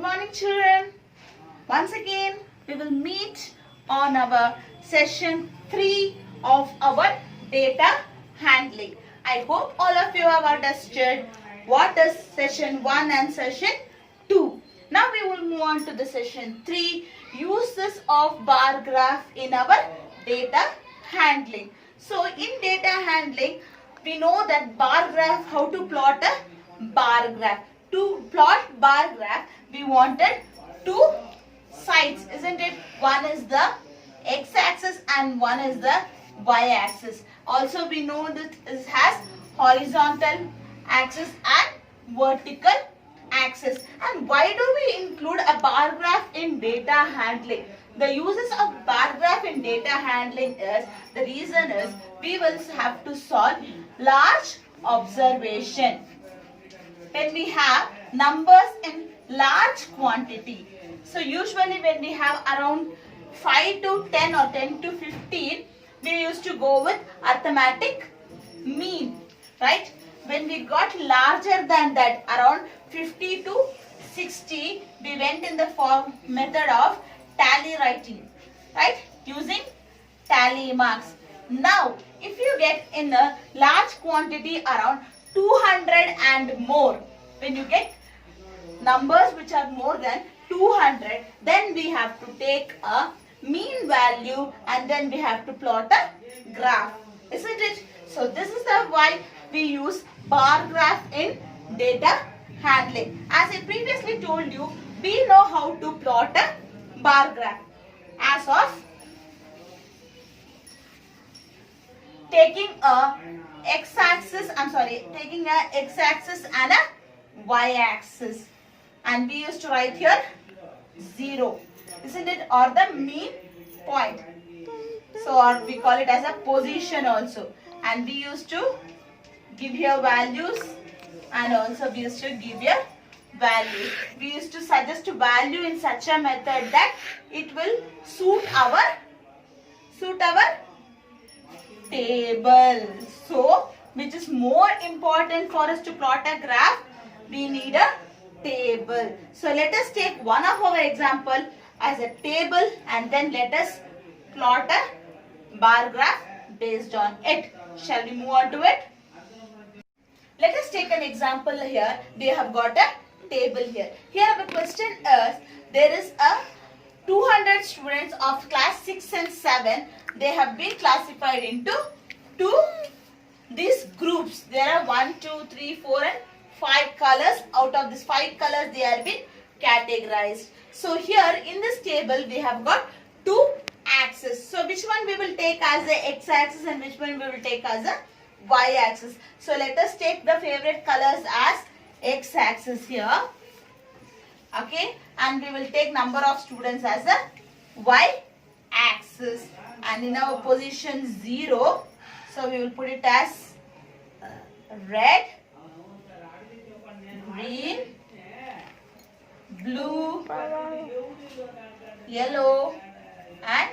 morning, children. Once again, we will meet on our session 3 of our data handling. I hope all of you have understood what is session 1 and session 2. Now we will move on to the session 3, uses of bar graph in our data handling. So in data handling, we know that bar graph, how to plot a bar graph. To plot bar graph, we wanted two sides, isn't it? One is the x-axis and one is the y-axis. Also, we know that it has horizontal axis and vertical axis. And why do we include a bar graph in data handling? The uses of bar graph in data handling is, the reason is we will have to solve large observation. When we have numbers in large quantity. So usually when we have around 5 to 10 or 10 to 15, we used to go with arithmetic mean, right? When we got larger than that, around 50 to 60, we went in the method of tally writing, right? Using tally marks. Now, if you get in a large quantity around 200 and more, when you get numbers which are more than 200, then we have to take a mean value and then we have to plot a graph, isn't it? So this is the why we use bar graph in data handling. As I previously told you, we know how to plot a bar graph as of taking a x-axis and a y-axis, and we used to write here 0, isn't it, or the mean point. So or we call it as a position also, and we used to give here values and also we used to give here value. We used to suggest a value in such a method that it will suit our table. So, which is more important for us to plot a graph? We need a table. So, let us take one of our example as a table and then let us plot a bar graph based on it. Shall we move on to it? Let us take an example here. We have got a table here. Here the question is, there is a 200 students of class 6 and 7. They have been classified into these groups. There are 1, 2, 3, 4 and 5 colors. Out of these 5 colors, they have been categorized. So here in this table, we have got 2 axes. So which one we will take as the x-axis and which one we will take as a y-axis. So let us take the favorite colors as x-axis here. Okay, and we will take number of students as a y-axis, and in our position 0, so we will put it as red, green, blue, yellow and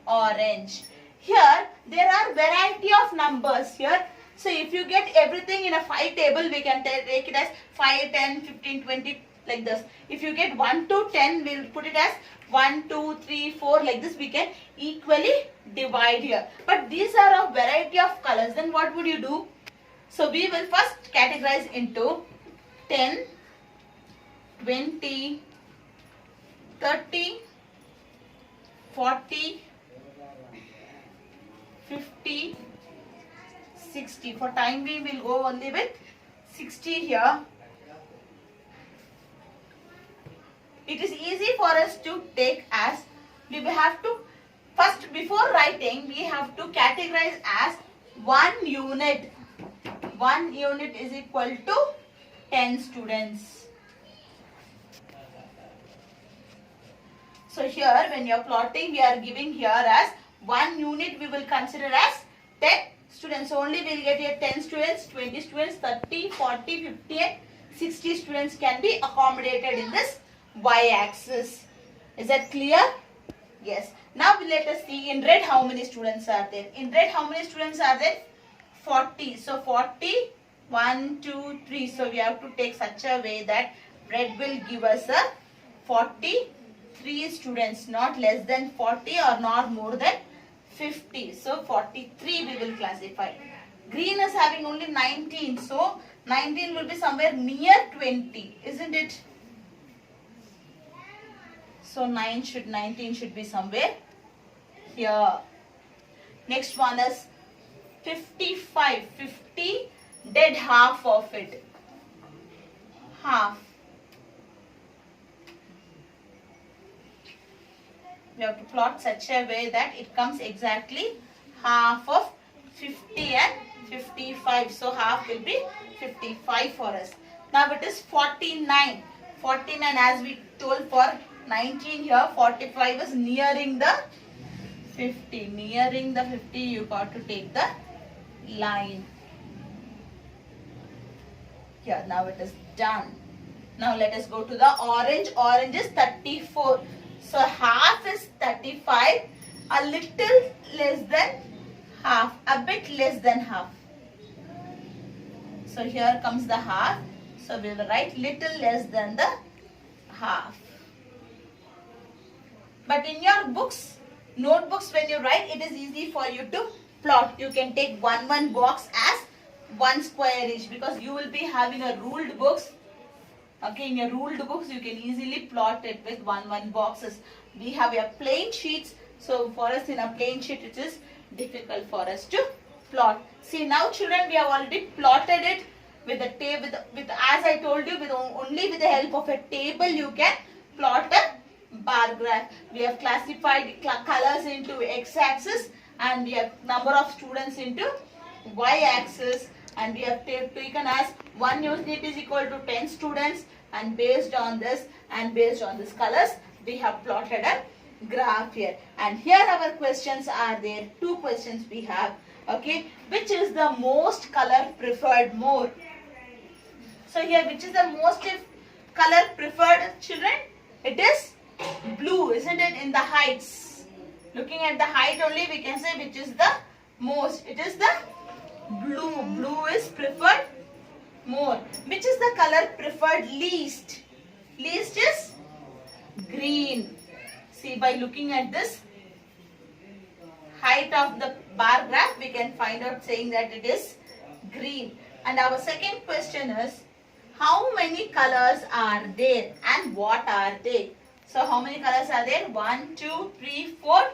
orange. Here there are variety of numbers here. So if you get everything in a 5 table, we can take it as 5, 10, 15, 20 like this. If you get 1 to 10, we will put it as 1, 2, 3, 4 like this. We can equally divide here. But these are of variety of colors. Then what would you do? So we will first categorize into 10, 20, 30, 40, 50, 60. For time we will go only with 60 here. It is easy for us to take as, we will have to, first before writing, we have to categorize as 1 unit. 1 unit is equal to 10 students. So here when you are plotting, we are giving here as 1 unit we will consider as 10 students. Only we will get here 10 students, 20 students, 30, 40, 50 and 60 students can be accommodated in this y-axis. Is that clear? Yes. Now let us see in red how many students are there. In red how many students are there? 40. So 40, 1, 2, 3. So we have to take such a way that Red will give us a 43 students, not less than 40 or not more than 50. So 43 we will classify. Green is having only 19. So 19 will be somewhere near 20, isn't it? So 19 should be somewhere here. Next one is 55. 50, dead half of it. Half. We have to plot such a way that it comes exactly half of 50 and 55. So half will be 55 for us. Now it is 49. 49, as we told for 19 here, 45 is nearing the 50. Nearing the 50, you got to take the line. Here, now it is done. Now let us go to the orange. Orange is 34. So half is 35. A little less than half. A bit less than half. So here comes the half. So we will write little less than the half. But in your books, notebooks, when you write, it is easy for you to plot. You can take one box as 1 square each, because you will be having a ruled books. Okay, in your ruled books, you can easily plot it with one boxes. We have a plain sheets. So for us in a plain sheet, it is difficult for us to plot. See, now children, we have already plotted it with the table. With as I told you, only with the help of a table, you can plot a bar graph. We have classified colors into x-axis, and we have number of students into y-axis, and we have taken as 1 unit is equal to 10 students, and based on this colors, we have plotted a graph here. And here our questions are there. 2 questions we have. Okay, which is the most color preferred more? So here, which is the most color preferred, children? It is blue, isn't it? In the heights, looking at the height only, we can say which is the most. It is the blue. Blue is preferred more. Which is the color preferred least? Least is green. See, by looking at this height of the bar graph, we can find out saying that it is green. And our second question is, how many colors are there and what are they? So how many colors are there? 1, 2, 3, 4,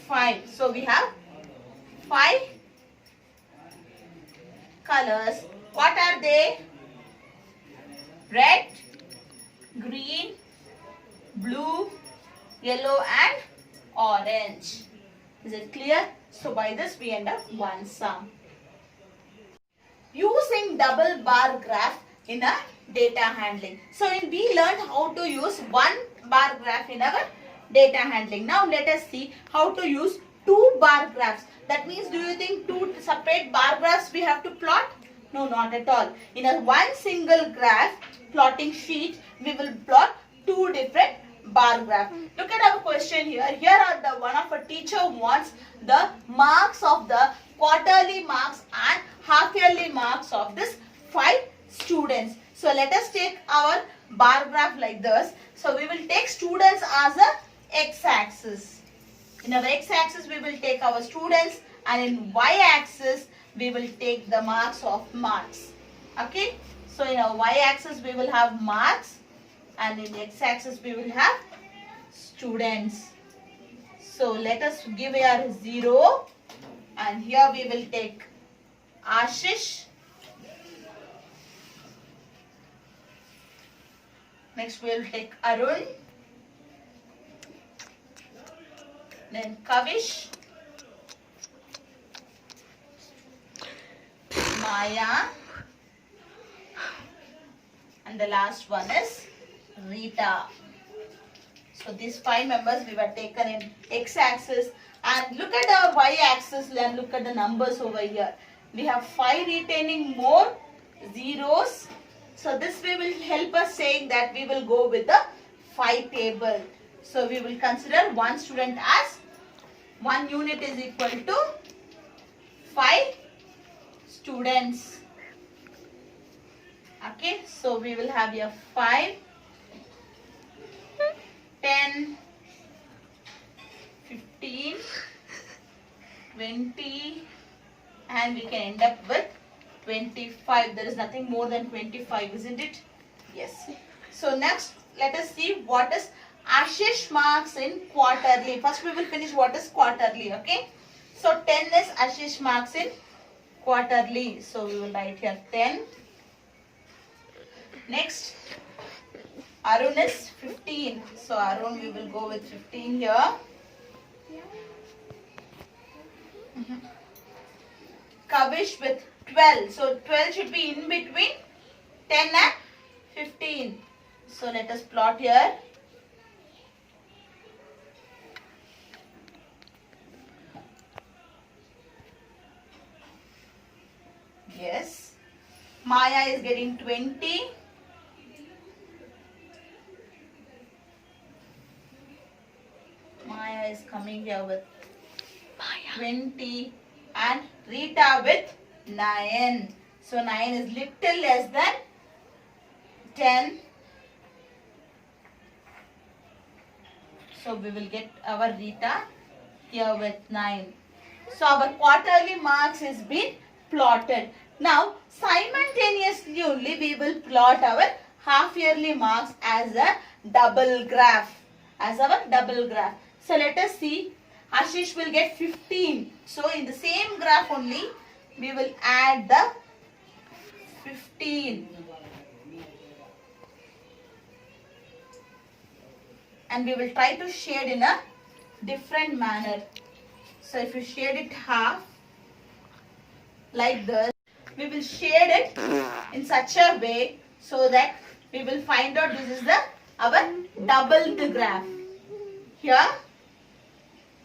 5. So we have 5 colors. What are they? Red, green, blue, yellow and orange. Is it clear? So by this we end up one sum. Using double bar graph in a data handling. So we learned how to use one bar graph in our data handling. Now let us see how to use 2 bar graphs. That means, do you think 2 separate bar graphs we have to plot? No, not at all. In a one single graph plotting sheet, we will plot 2 different bar graph. Look at our question here. Here are the one of our teacher wants the marks of the quarterly marks and half yearly marks of this 5 students. So let us take our bar graph like this. So we will take students as a x-axis. In our x-axis we will take our students, and in y-axis we will take the marks of marks. Okay. So in our y-axis we will have marks, and in x-axis we will have students. So let us give here 0, and here we will take Ashish. Next we will take Arun. Then Kavish. Maya. And the last one is Rita. So these 5 members we were taken in x-axis, and look at our y-axis and look at the numbers over here. We have 5 retaining more zeros. So this way will help us saying that we will go with the 5 table. So we will consider one student as 1 unit is equal to 5 students. Okay, so we will have here 5 10, 15, 20, and we can end up with 25. There is nothing more than 25, isn't it? Yes. So next, let us see what is Ashish marks in quarterly. First we will finish what is quarterly, okay? So 10 is Ashish marks in quarterly. So we will write here 10. Next, Arun is 15. So Arun, we will go with 15 here. Kavish with 12. So 12 should be in between 10 and 15. So let us plot here. Yes. Maya is getting 20. Maya is coming here with 20 and Rita with 9. So 9 is little less than 10. So we will get our Rita here with 9. So our quarterly marks has been plotted. Now simultaneously only we will plot our half yearly marks as a double graph. So let us see. Ashish will get 15. So in the same graph only we will add the 15. And we will try to shade in a different manner. So if you shade it half like this, we will shade it in such a way so that we will find out this is our doubled graph. Here.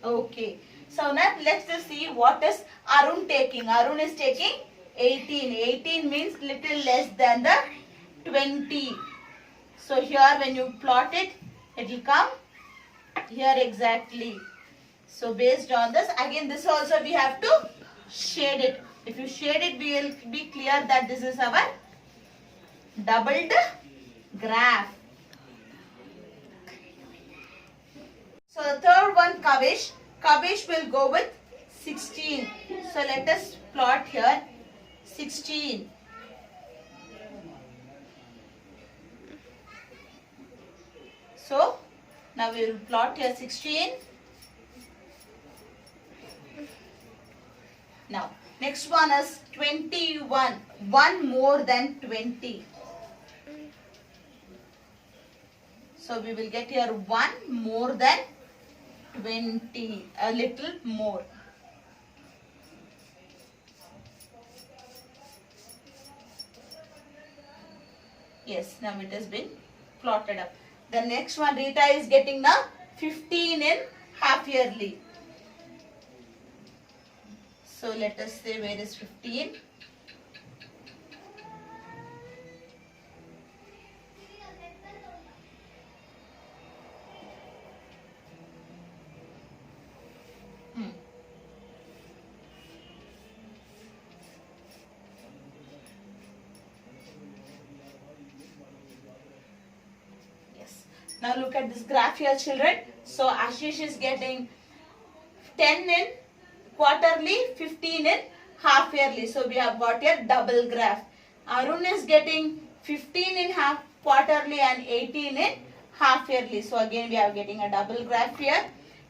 Okay. So now let's just see what is Arun taking. Arun is taking 18. 18 means little less than the 20. So here when you plot it, it will come here exactly. So based on this, again this also we have to shade it. If you shade it, we will be clear that this is our doubled graph. So the third one, Kavish. Kavish will go with 16. So let us plot here 16. So now we will plot here 16. Now next one is 21. 1 more than 20. So we will get here 1 more than 20. A little more. Yes, now it has been plotted up. The next one, Rita is getting now 15 in half yearly. So let us say where is 15? Now look at this graph here, children. So Ashish is getting 10 in quarterly, 15 in half yearly. So we have got here double graph. Arun is getting 15 in half quarterly and 18 in half yearly. So again we are getting a double graph here.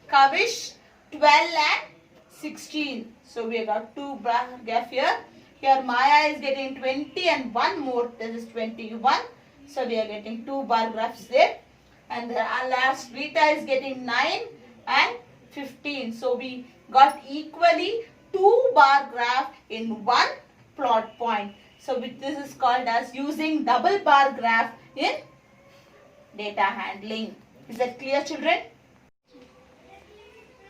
Kavish 12 and 16. So we have got two graph here. Here Maya is getting 20 and one more, that is 21. So we are getting two bar graphs there. And the last Rita is getting 9 and 15. So we got equally 2 bar graph in one plot point. So this is called as using double bar graph in data handling. Is that clear, children?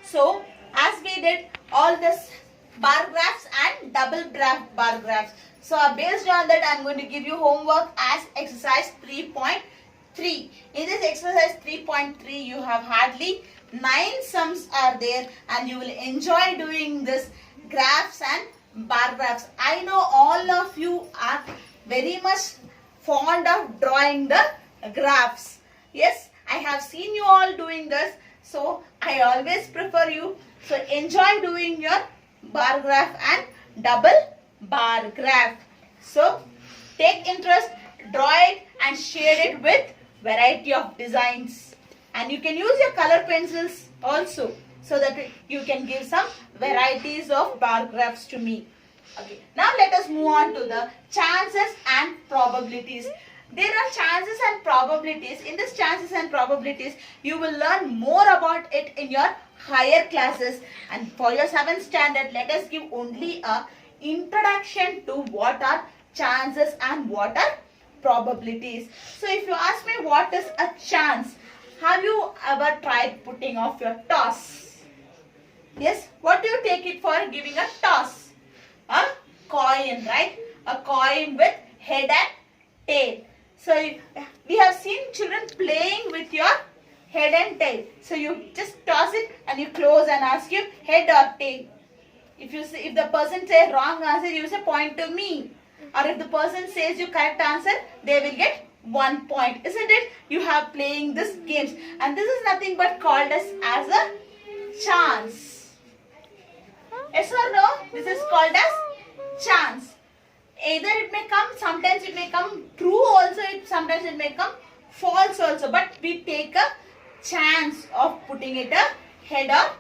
So as we did all this bar graphs and double bar graphs. So based on that I am going to give you homework as exercise 3.3. In this exercise 3.3 you have hardly 9 sums are there and you will enjoy doing this graphs and bar graphs. I know all of you are very much fond of drawing the graphs. Yes, I have have seen you all doing this, so I always prefer you. So enjoy doing your bar graph and double bar graph. So take interest, draw it and shade it with variety of designs. And you can use your color pencils also, so that you can give some varieties of bar graphs to me. Okay, now let us move on to the chances and probabilities. There are chances and probabilities. In this chances and probabilities, you will learn more about it in your higher classes. And for your 7th standard, let us give only a introduction to what are chances and what are probabilities. So if you ask me what is a chance, have you ever tried putting off your toss? Yes, what do you take it for giving a toss? A coin, right? A coin with head and tail. So we have seen children playing with your head and tail. So you just toss it and you close and ask you head or tail. If the person says wrong answer, you say point to me. Or if the person says you correct answer, they will get 1 point. Isn't it? You have playing this games, and this is nothing but called as a chance. Yes or no? This is called as chance. Either it may come, sometimes it may come true also, sometimes it may come false also. But we take a chance of putting it a head or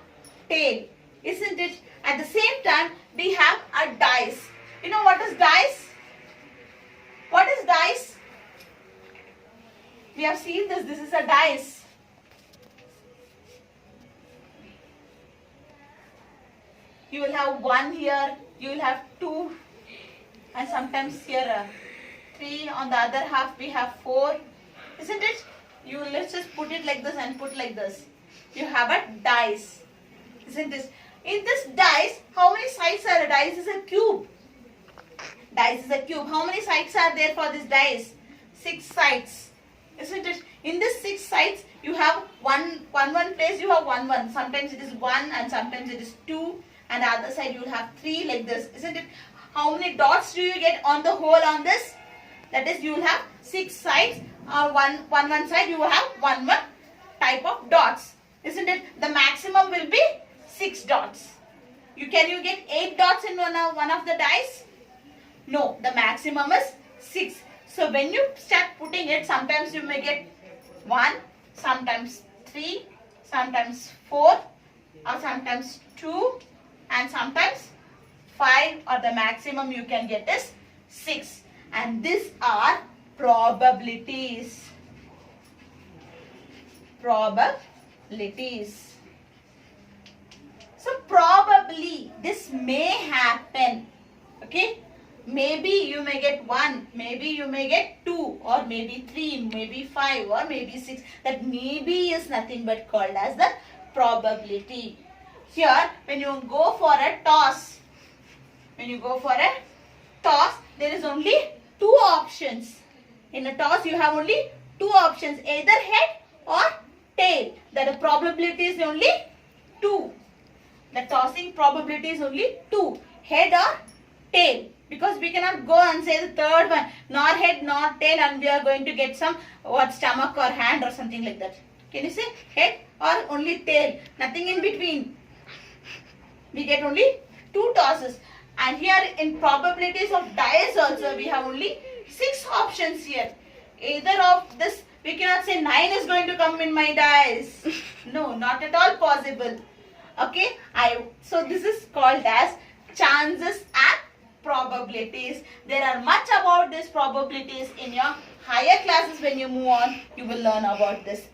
tail. Isn't it? At the same time, we have a dice. You know what is dice? What is dice? We have seen this. This is a dice. You will have 1 here, you will have 2, and sometimes here 3. On the other half we have 4. Isn't it? Let's just put it like this and put like this. You have a dice. Isn't it? In this dice, how many sides are a dice? Is a cube. Dice is a cube. How many sides are there for this dice? 6 sides. Isn't it? In this 6 sides, you have one place you have 1. Sometimes it is 1 and sometimes it is 2. And the other side you will have 3 like this. Isn't it? How many dots do you get on the whole on this? That is, you will have 6 sides. One side you will have one type of dots. Isn't it? The maximum will be 6 dots. Can you get 8 dots in one of the dice? No, the maximum is 6. So when you start putting it, sometimes you may get 1, sometimes 3, sometimes 4, or sometimes 2, and sometimes 5, or the maximum you can get is 6. And these are probabilities. Probabilities. So probably this may happen. Okay. Maybe you may get 1, maybe you may get 2, or maybe 3, maybe 5, or maybe 6. That maybe is nothing but called as the probability. Here, when you go for a toss, there is only 2 options. In a toss, you have only 2 options, either head or tail. The probability is only 2. The tossing probability is only 2, head or tail. Because we cannot go and say the third one, nor head nor tail, and we are going to get some stomach or hand or something like that. Can you say head or only tail? Nothing in between. We get only 2 tosses. And here in probabilities of dice also, we have only 6 options here. Either of this, we cannot say 9 is going to come in my dice. No, not at all possible. Okay, so this is called as chances and probabilities. There are much about these probabilities in your higher classes. When you move on, you will learn about this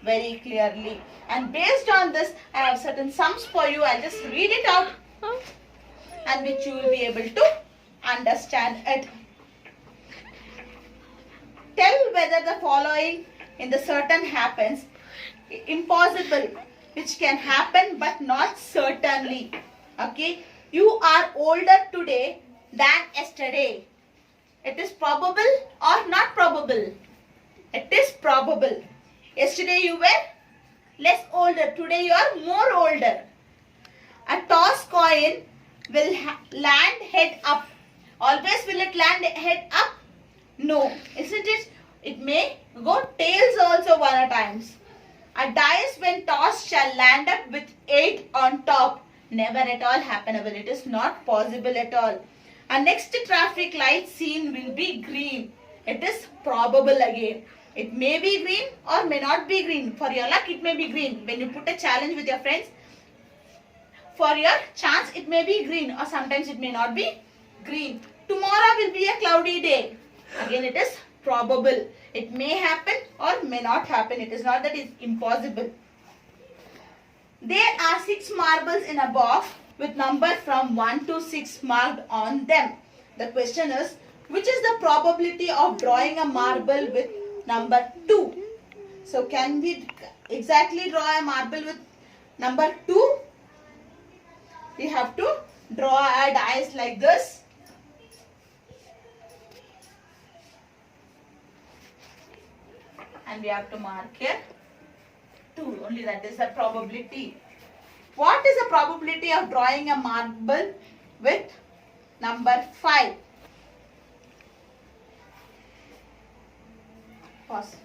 very clearly. And based on this, I have certain sums for you. I'll just read it out, and which you will be able to understand it. Tell whether the following in the certain happens. Impossible, which can happen but not certainly. Okay, you are older today than yesterday. It is probable or not probable? It is probable. Yesterday you were less older. Today you are more older. A toss coin will land head up. Always will it land head up? No. Isn't it? It may go tails also one at times. A dice when tossed shall land up with 8 on top. Never at all happenable. It is not possible at all. Our next traffic light seen will be green. It is probable again. It may be green or may not be green. For your luck, it may be green. When you put a challenge with your friends, for your chance, it may be green or sometimes it may not be green. Tomorrow will be a cloudy day. Again, it is probable. It may happen or may not happen. It is not that it is impossible. There are 6 marbles in a box with numbers from 1 to 6 marked on them. The question is, which is the probability of drawing a marble with number 2? So, can we exactly draw a marble with number 2? We have to draw a dice like this. And we have to mark here 2. Only that is the probability. What is the probability of drawing a marble with number 5? Pause.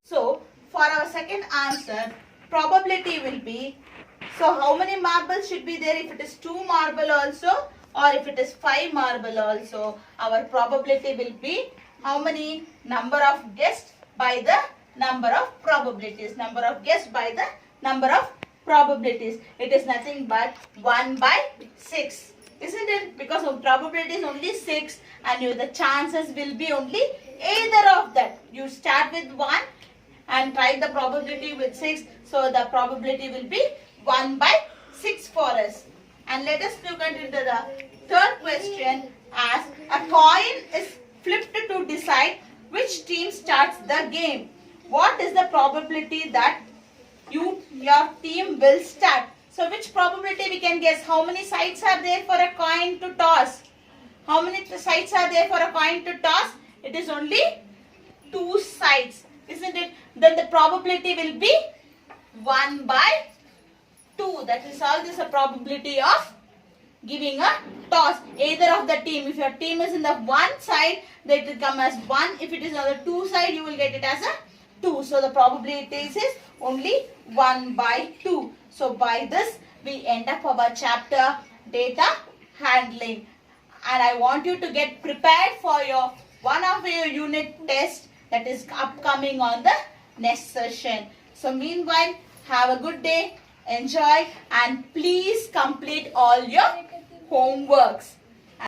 So, for our second answer, probability will be, so how many marbles should be there if it is 2 marble also or if it is 5 marble also? Our probability will be how many? Number of guessed by the number of probabilities. Number of guessed by the number of probabilities. It is nothing but 1 by 6. Isn't it? Because of probability is only 6 and the chances will be only either of that. You start with 1 and try the probability with 6. So the probability will be 1 by 6 for us. And let us look into the third question as a coin is flipped to decide which team starts the game. What is the probability that your team will start? So which probability we can guess? How many sides are there for a coin to toss? How many sides are there for a coin to toss? It is only 2 sides, isn't it? Then the probability will be 1 by 2. That is all. This is a probability of giving a toss. Either of the team. If your team is in the 1 side, that will come as 1. If it is on the 2 side, you will get it as a 2. So the probability is only 1 by 2. So by this, we end up our chapter data handling. And I want you to get prepared for one of your unit tests that is upcoming on the next session. So meanwhile, have a good day, enjoy, and please complete all your homeworks.